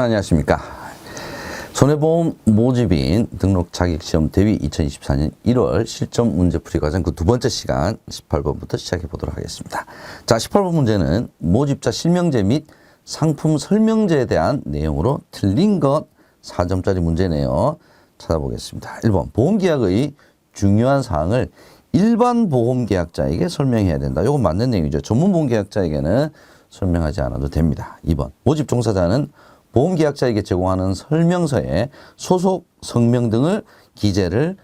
여러분 안녕하십니까. 손해보험 모집인 등록 자격시험 대위 2024년 1월 실전 문제풀이 과정 그 두 번째 시간 18번부터 시작해 보도록 하겠습니다. 자, 18번 문제는 모집자 실명제 및 상품 설명제에 대한 내용으로 틀린 것 4점짜리 문제네요. 찾아보겠습니다. 1번 보험계약의 중요한 사항을 일반 보험계약자에게 설명해야 된다. 이건 맞는 내용이죠. 전문보험계약자에게는 설명하지 않아도 됩니다. 2번 모집 종사자는 보험계약자에게 제공하는 설명서에 소속 성명 등을 기재를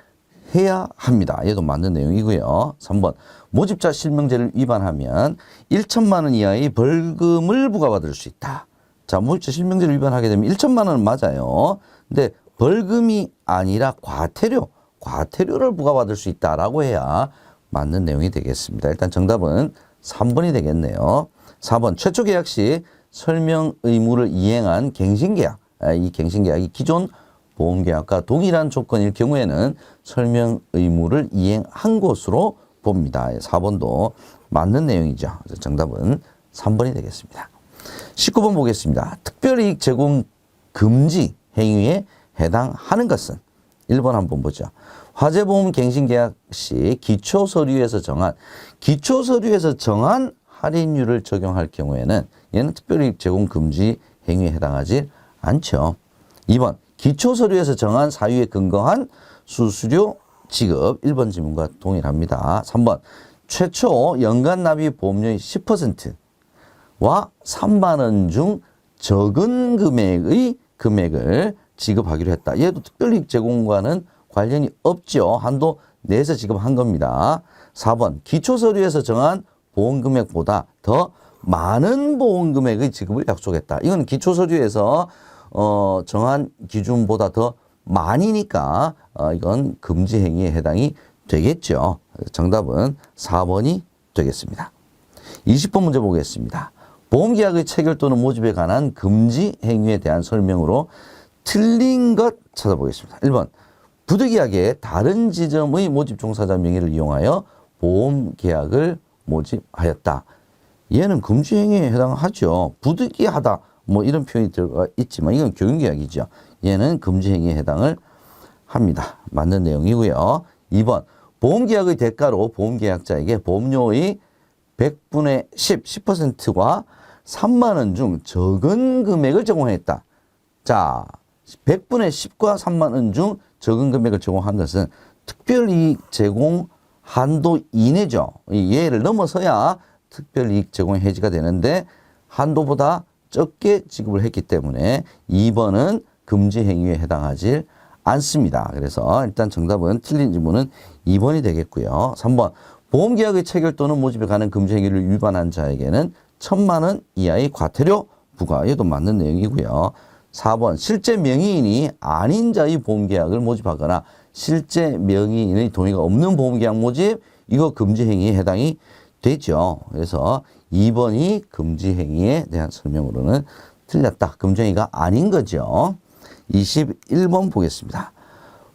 해야 합니다. 얘도 맞는 내용이고요. 3번 모집자 실명제를 위반하면 1천만 원 이하의 벌금을 부과받을 수 있다. 자, 모집자 실명제를 위반하게 되면 1천만 원은 맞아요. 근데 벌금이 아니라 과태료를 부과받을 수 있다라고 해야 맞는 내용이 되겠습니다. 일단 정답은 3번이 되겠네요. 4번 최초 계약 시 설명 의무를 이행한 갱신계약. 이 갱신계약이 기존 보험계약과 동일한 조건일 경우에는 설명 의무를 이행한 것으로 봅니다. 4번도 맞는 내용이죠. 정답은 3번이 되겠습니다. 19번 보겠습니다. 특별이익 제공 금지 행위에 해당하는 것은 1번 한번 보죠. 화재보험 갱신계약 시 기초서류에서 정한 할인율을 적용할 경우에는 얘는 특별이익 제공 금지 행위에 해당하지 않죠. 2번 기초서류에서 정한 사유에 근거한 수수료 지급 1번 질문과 동일합니다. 3번 최초 연간 납입 보험료의 10%와 3만 원 중 적은 금액을 지급하기로 했다. 얘도 특별이익 제공과는 관련이 없죠. 한도 내에서 지급한 겁니다. 4번 기초서류에서 정한 보험금액보다 더 많은 보험금액의 지급을 약속했다. 이건 기초서류에서 정한 기준보다 더 많이니까 이건 금지행위에 해당이 되겠죠. 정답은 4번이 되겠습니다. 20번 문제 보겠습니다. 보험계약의 체결 또는 모집에 관한 금지행위에 대한 설명으로 틀린 것 찾아보겠습니다. 1번 부득이하게 다른 지점의 모집 종사자 명의를 이용하여 보험계약을 모집하였다. 얘는 금지행위에 해당하죠. 부득이하다 뭐 이런 표현이 들어가 있지만 이건 교육계약이죠. 얘는 금지행위에 해당을 합니다. 맞는 내용이고요. 2번 보험계약의 대가로 보험계약자에게 보험료의 100분의 10%과 3만 원 중 적은 금액을 제공했다. 자, 100분의 10과 3만 원 중 적은 금액을 제공한 것은 특별이익 제공 한도 이내죠. 이 예를 넘어서야 특별이익 제공이 해지가 되는데 한도보다 적게 지급을 했기 때문에 2번은 금지 행위에 해당하지 않습니다. 그래서 일단 정답은 틀린 질문은 2번이 되겠고요. 3번 보험계약의 체결 또는 모집에 관한 금지 행위를 위반한 자에게는 1천만 원 이하의 과태료 부과. 얘도 맞는 내용이고요. 4번 실제 명의인이 아닌 자의 보험계약을 모집하거나 실제 명의인의 동의가 없는 보험계약 모집 이거 금지행위에 해당이 되죠. 그래서 2번이 금지행위에 대한 설명으로는 틀렸다. 금지행위가 아닌 거죠. 21번 보겠습니다.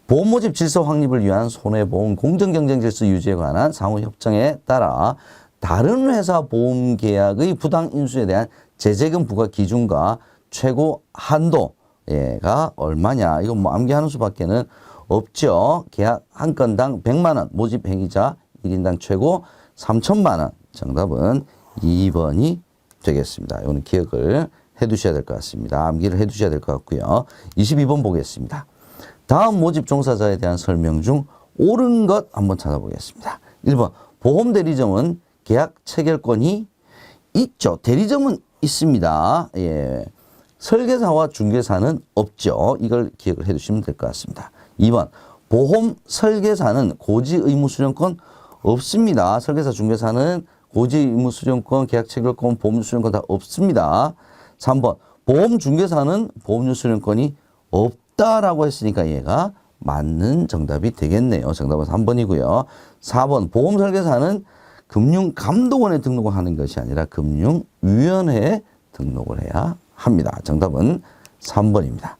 보험모집 질서 확립을 위한 손해보험 공정경쟁 질서 유지에 관한 상호협정에 따라 다른 회사 보험계약의 부당인수에 대한 제재금 부과 기준과 최고 한도가 얼마냐. 이건 뭐 암기하는 수밖에는 없죠. 계약 한 건당 100만 원, 모집 행위자 1인당 최고 3천만 원. 정답은 2번이 되겠습니다. 이거는 기억을 해 두셔야 될 것 같습니다. 암기를 해 두셔야 될 것 같고요. 22번 보겠습니다. 다음 모집 종사자에 대한 설명 중 옳은 것 한번 찾아보겠습니다. 1번 보험대리점은 계약 체결권이 있죠. 대리점은 있습니다. 예. 설계사와 중개사는 없죠. 이걸 기억을 해 두시면 될 것 같습니다. 2번 보험 설계사는 고지 의무 수령권 없습니다. 설계사 중개사는 고지 의무 수령권, 계약 체결권, 보험료 수령권 다 없습니다. 3번 보험 중개사는 보험료 수령권이 없다라고 했으니까 얘가 맞는 정답이 되겠네요. 정답은 3번이고요. 4번 보험 설계사는 금융감독원에 등록을 하는 것이 아니라 금융위원회에 등록을 해야 합니다. 정답은 3번입니다.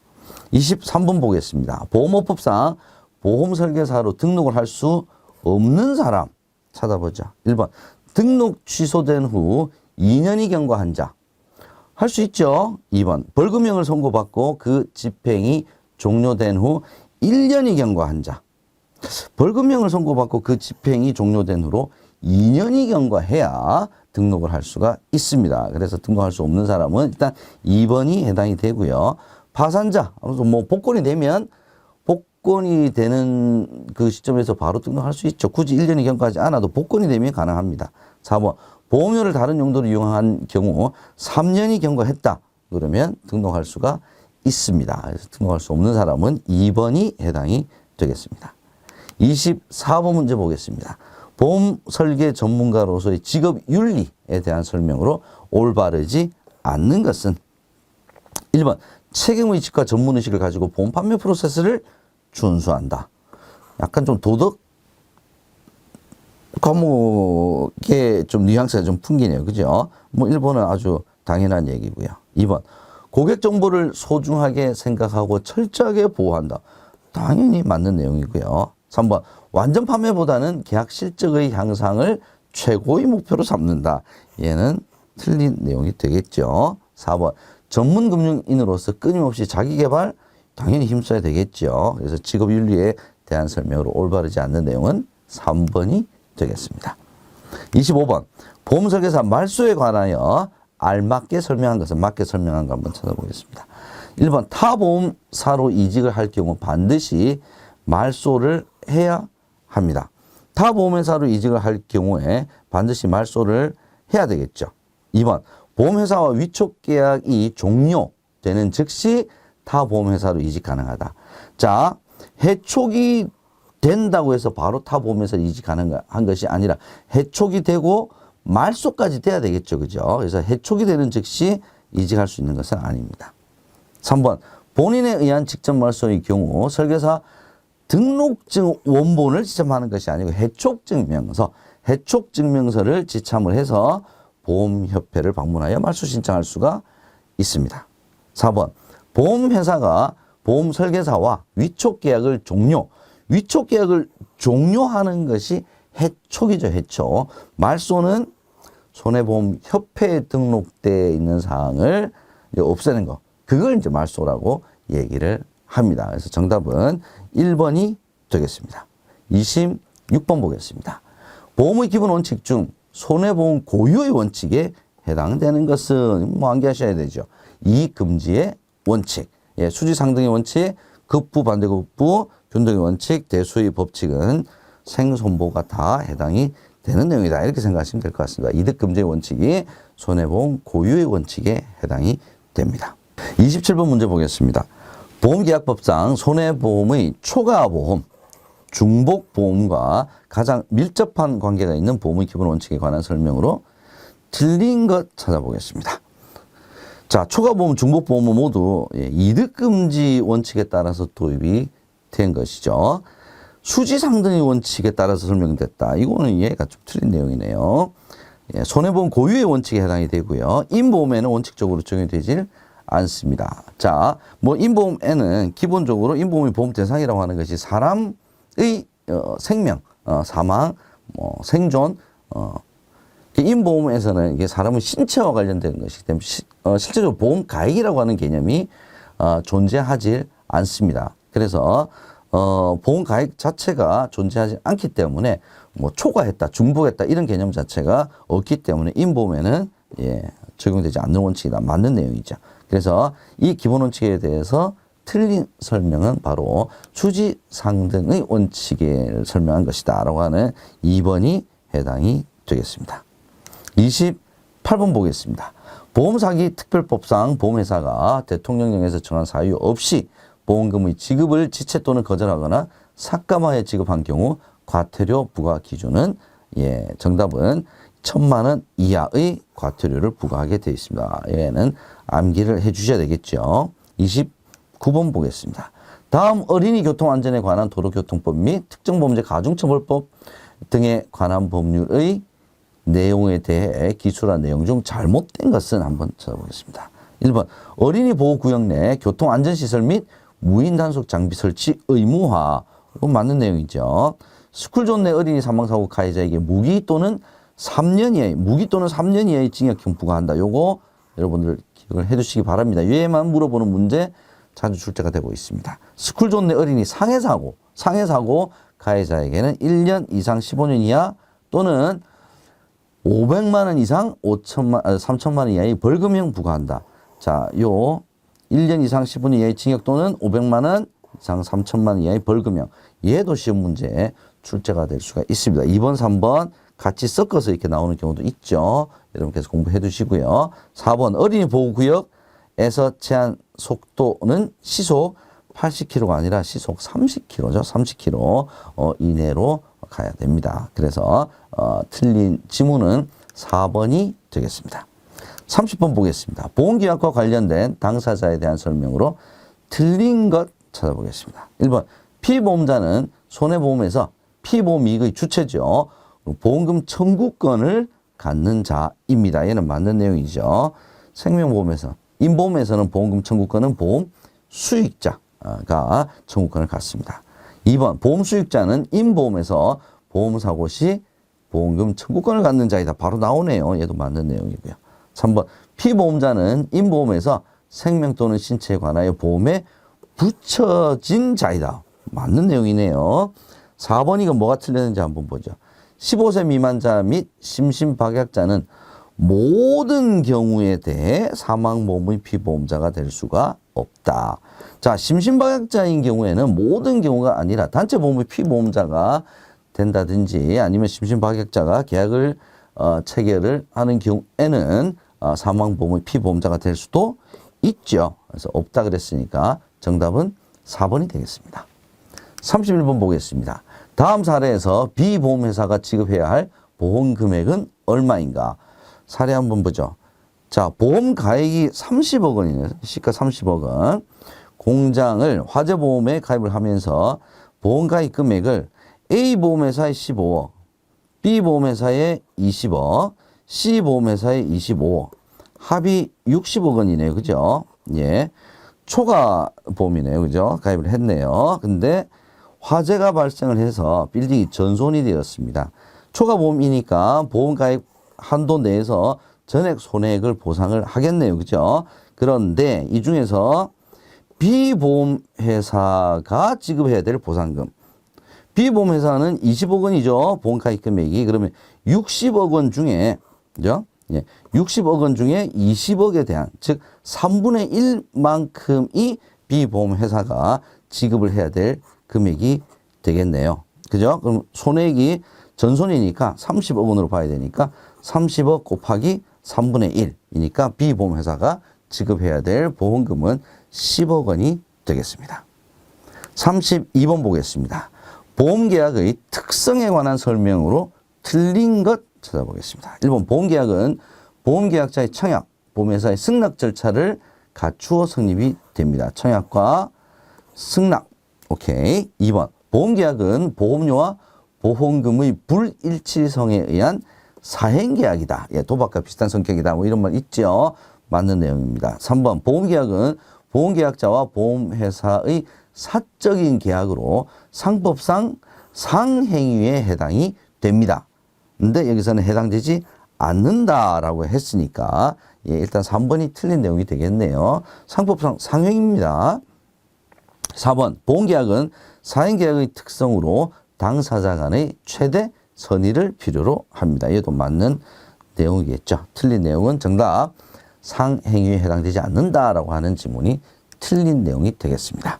23번 보겠습니다. 보험업법상 보험설계사로 등록을 할 수 없는 사람 찾아보죠. 1번 등록 취소된 후 2년이 경과한 자, 할 수 있죠. 2번 벌금형을 선고받고 그 집행이 종료된 후 1년이 경과한 자. 벌금형을 선고받고 그 집행이 종료된 후로 2년이 경과해야 등록을 할 수가 있습니다. 그래서 등록할 수 없는 사람은 일단 2번이 해당이 되고요. 파산자, 뭐 복권이 되면 복권이 되는 그 시점에서 바로 등록할 수 있죠. 굳이 1년이 경과하지 않아도 복권이 되면 가능합니다. 4번 보험료를 다른 용도로 이용한 경우 3년이 경과했다. 그러면 등록할 수가 있습니다. 그래서 등록할 수 없는 사람은 2번이 해당이 되겠습니다. 24번 문제 보겠습니다. 보험 설계 전문가로서의 직업 윤리에 대한 설명으로 올바르지 않는 것은 1번 책임의식과 전문의식을 가지고 보험 판매 프로세스를 준수한다. 약간 좀 도덕 과목에 좀 뉘앙스가 좀 풍기네요. 그죠? 뭐 1번은 아주 당연한 얘기고요. 2번 고객 정보를 소중하게 생각하고 철저하게 보호한다. 당연히 맞는 내용이고요. 3번 완전 판매보다는 계약 실적의 향상을 최고의 목표로 삼는다. 얘는 틀린 내용이 되겠죠. 4번 전문 금융인으로서 끊임없이 자기 개발 당연히 힘써야 되겠죠. 그래서 직업 윤리에 대한 설명으로 올바르지 않는 내용은 3번이 되겠습니다. 25번 보험 설계사 말소에 관하여 알맞게 설명한 것은 맞게 설명한 거 한번 찾아보겠습니다. 1번 타보험사로 이직을 할 경우 반드시 말소를 해야 합니다. 타보험회사로 이직을 할 경우에 반드시 말소를 해야 되겠죠. 2번 보험회사와 위촉 계약이 종료되는 즉시 타보험회사로 이직 가능하다. 자, 해촉이 된다고 해서 바로 타보험회사로 이직 가능한 것이 아니라 해촉이 되고 말소까지 돼야 되겠죠. 그죠? 그래서 해촉이 되는 즉시 이직할 수 있는 것은 아닙니다. 3번 본인에 의한 직접 말소의 경우 설계사 등록증 원본을 지참하는 것이 아니고 해촉증명서를 지참을 해서 보험협회를 방문하여 말소 신청할 수가 있습니다. 4번 보험회사가 보험설계사와 위촉계약을 종료하는 것이 해촉이죠. 해촉. 말소는 손해보험협회에 등록되어 있는 사항을 없애는 거. 그걸 이제 말소라고 얘기를 합니다. 그래서 정답은 1번이 되겠습니다. 26번 보겠습니다. 보험의 기본 원칙 중 손해보험 고유의 원칙에 해당되는 것은 뭐 암기하셔야 되죠. 이익금지의 원칙, 수지상등의 원칙, 급부 반대급부, 균등의 원칙, 대수의 법칙은 생손보가 다 해당이 되는 내용이다. 이렇게 생각하시면 될 것 같습니다. 이득금지의 원칙이 손해보험 고유의 원칙에 해당이 됩니다. 27번 문제 보겠습니다. 보험계약법상 손해보험의 초과보험, 중복보험과 가장 밀접한 관계가 있는 보험의 기본 원칙에 관한 설명으로 틀린 것 찾아보겠습니다. 자, 초과보험, 중복보험은 모두 이득금지 원칙에 따라서 도입이 된 것이죠. 수지상등의 원칙에 따라서 설명됐다. 이거는 얘가 좀 틀린 내용이네요. 손해보험 고유의 원칙에 해당이 되고요. 인보험에는 원칙적으로 적용되질 않습니다. 자, 뭐 인보험에는 기본적으로 인보험의 보험 대상이라고 하는 것이 사람의 생명, 사망, 생존, 인보험에서는 이게 사람의 신체와 관련된 것이기 때문에 실제적으로 보험 가액이라고 하는 개념이 존재하지 않습니다. 그래서 보험 가액 자체가 존재하지 않기 때문에 뭐 초과했다, 중복했다 이런 개념 자체가 없기 때문에 인보험에는 적용되지 않는 원칙이다. 맞는 내용이죠. 그래서 이 기본 원칙에 대해서 틀린 설명은 바로 수지상등의 원칙을 설명한 것이다 라고 하는 2번이 해당이 되겠습니다. 28번 보겠습니다. 보험사기 특별법상 보험회사가 대통령령에서 정한 사유 없이 보험금의 지급을 지체 또는 거절하거나 삭감하여 지급한 경우 과태료 부과 기준은 정답은 1,000만 원 이하의 과태료를 부과하게 되어 있습니다. 얘는 암기를 해 주셔야 되겠죠. 29번 보겠습니다. 다음 어린이 교통안전에 관한 도로교통법 및 특정범죄 가중처벌법 등에 관한 법률의 내용에 대해 기술한 내용 중 잘못된 것은 한번 찾아보겠습니다. 1번 어린이 보호구역 내 교통안전시설 및 무인단속 장비 설치 의무화. 이건 맞는 내용이죠. 스쿨존 내 어린이 사망사고 가해자에게 무기 또는 3년 이하의 징역형 부과한다. 요거 여러분들 기억을 해 두시기 바랍니다. 얘만 물어보는 문제 자주 출제가 되고 있습니다. 스쿨존 내 어린이 상해사고 가해자에게는 1년 이상 15년 이하 또는 500만 원 이상 3천만 원 이하의 벌금형 부과한다. 자, 요 1년 이상 15년 이하의 징역 또는 500만 원 이상 3천만 원 이하의 벌금형. 얘도 시험 문제에 출제가 될 수가 있습니다. 2번, 3번 같이 섞어서 이렇게 나오는 경우도 있죠. 여러분께서 공부해 두시고요. 4번 어린이 보호구역에서 제한 속도는 시속 80km가 아니라 시속 30km죠. 30km 이내로 가야 됩니다. 그래서 틀린 지문은 4번이 되겠습니다. 30번 보겠습니다. 보험계약과 관련된 당사자에 대한 설명으로 틀린 것 찾아보겠습니다. 1번 피보험자는 손해보험에서 피보험 이익의 주체죠. 보험금 청구권을 갖는 자입니다. 얘는 맞는 내용이죠. 생명보험에서 인보험에서는 보험금 청구권은 보험 수익자가 청구권을 갖습니다. 2번 보험 수익자는 인보험에서 보험사고 시 보험금 청구권을 갖는 자이다. 바로 나오네요. 얘도 맞는 내용이고요. 3번 피보험자는 인보험에서 생명 또는 신체에 관하여 보험에 붙여진 자이다. 맞는 내용이네요. 4번 이건 뭐가 틀렸는지 한번 보죠. 15세 미만자 및 심신박약자는 모든 경우에 대해 사망보험의 피보험자가 될 수가 없다. 자, 심신박약자인 경우에는 모든 경우가 아니라 단체보험의 피보험자가 된다든지 아니면 심신박약자가 계약을 체결을 하는 경우에는 사망보험의 피보험자가 될 수도 있죠. 그래서 없다 그랬으니까 정답은 4번이 되겠습니다. 31번 보겠습니다. 다음 사례에서 비보험회사가 지급해야 할 보험금액은 얼마인가? 사례 한번 보죠. 자, 보험 가액이 30억 원이네요. 시가 30억 원. 공장을 화재보험에 가입을 하면서 보험 가입 금액을 A보험회사에 15억, B보험회사에 20억, C보험회사에 25억, 합이 60억 원이네요. 그죠? 예. 초과 보험이네요. 그죠? 가입을 했네요. 근데 화재가 발생을 해서 빌딩이 전손이 되었습니다. 초과 보험이니까 보험 가입 한도 내에서 전액 손해액을 보상을 하겠네요. 그죠? 그런데 이 중에서 B보험회사가 지급해야 될 보상금. B보험회사는 20억 원이죠. 보험 가입 금액이. 그러면 60억 원 중에, 그죠? 예, 60억 원 중에 20억에 대한, 즉 3분의 1만큼이 B보험회사가 지급을 해야 될 금액이 되겠네요. 그죠? 그럼 손해액이 전손이니까 30억 원으로 봐야 되니까 30억 곱하기 3분의 1이니까 B보험회사가 지급해야 될 보험금은 10억 원이 되겠습니다. 32번 보겠습니다. 보험계약의 특성에 관한 설명으로 틀린 것 찾아보겠습니다. 1번 보험계약은 보험계약자의 청약, 보험회사의 승낙 절차를 갖추어 성립이 됩니다. 청약과 승낙. 오케이. 2번 보험계약은 보험료와 보험금의 불일치성에 의한 사행계약이다. 예, 도박과 비슷한 성격이다. 뭐 이런 말 있죠. 맞는 내용입니다. 3번 보험계약은 보험계약자와 보험회사의 사적인 계약으로 상법상 상행위에 해당이 됩니다. 근데 여기서는 해당되지 않는다라고 했으니까 예, 일단 3번이 틀린 내용이 되겠네요. 상법상 상행입니다. 4번 보험계약은 사행계약의 특성으로 당사자 간의 최대 선의를 필요로 합니다. 얘도 맞는 내용이겠죠. 틀린 내용은 정답 상행위에 해당되지 않는다라고 하는 지문이 틀린 내용이 되겠습니다.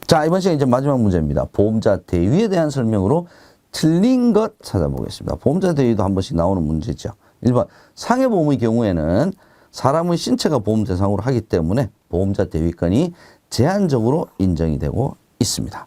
자, 이번 시간 이제 마지막 문제입니다. 보험자 대위에 대한 설명으로 틀린 것 찾아보겠습니다. 보험자 대위도 한 번씩 나오는 문제죠. 1번 상해보험의 경우에는 사람의 신체가 보험 대상으로 하기 때문에 보험자 대위권이 제한적으로 인정이 되고 있습니다.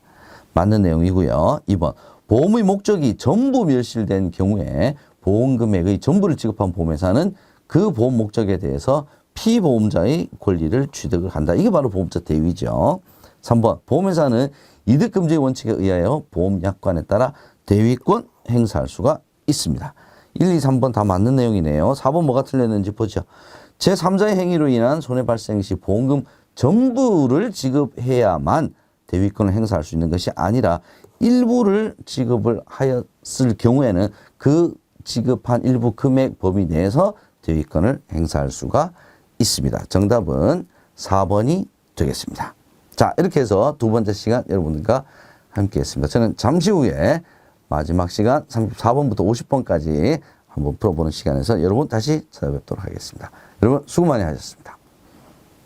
맞는 내용이고요. 2번 보험의 목적이 전부 멸실된 경우에 보험금액의 전부를 지급한 보험회사는 그 보험 목적에 대해서 피보험자의 권리를 취득을 한다. 이게 바로 보험자 대위죠. 3번 보험회사는 이득금지의 원칙에 의하여 보험약관에 따라 대위권 행사할 수가 있습니다. 1, 2, 3번 다 맞는 내용이네요. 4번 뭐가 틀렸는지 보죠. 제3자의 행위로 인한 손해 발생 시 보험금 전부를 지급해야만 대위권을 행사할 수 있는 것이 아니라 일부를 지급을 하였을 경우에는 그 지급한 일부 금액 범위 내에서 대위권을 행사할 수가 있습니다. 정답은 4번이 되겠습니다. 자, 이렇게 해서 두 번째 시간 여러분들과 함께 했습니다. 저는 잠시 후에 마지막 시간 34번부터 50번까지 한번 풀어보는 시간에서 여러분 다시 찾아뵙도록 하겠습니다. 여러분 수고 많이 하셨습니다.